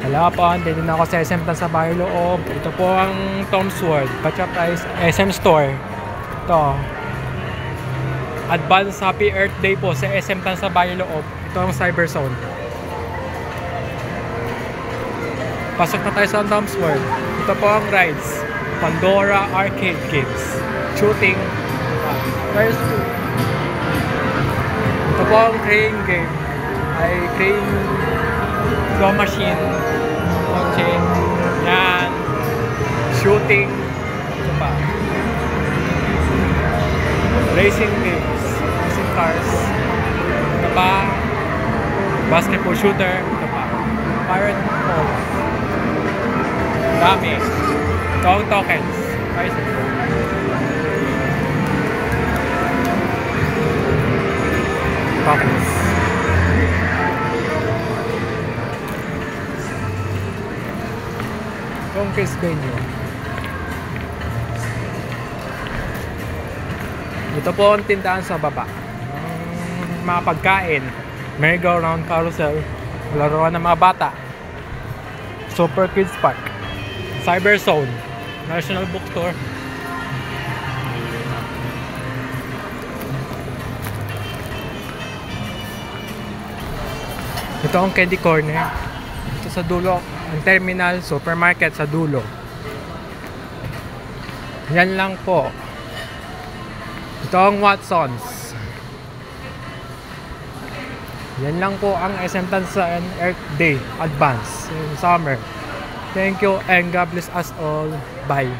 Hello po, dito na ako sa SM Tansabayo Loob. Ito po ang Tom's World, Pacha Price SM Store. Ito. Advance Happy Earth Day po sa SM Tansabayo Loob. Ito ang Cyber Zone. Pasok na tayo sa Tom's World. Ito po ang rides. Pandora Arcade Games. Shooting. First two. Ito po ang crane game. Ay crane claw machine. Kotse. Yan. Shooting. Ito pa. Racing games. Racing cars. Ito pa. Basketball shooter. Ito pa. Pirate mode. Dami. Ito ang tokens. Tokens. Ito ang case venue. Ito po ang tindahan sa baba. Mga pagkain. Merry-go-round carousel. Laruan ng mga bata. Super Kids Park. Cyber Zone. National Bookstore. Ito ang candy corner. Ito sa dulo. Ang terminal supermarket sa dulo. Yan lang po. Ito ang Watsons. Yan lang po ang SM Tansa Earth Day Advance in summer. Thank you and God bless us all. Bye.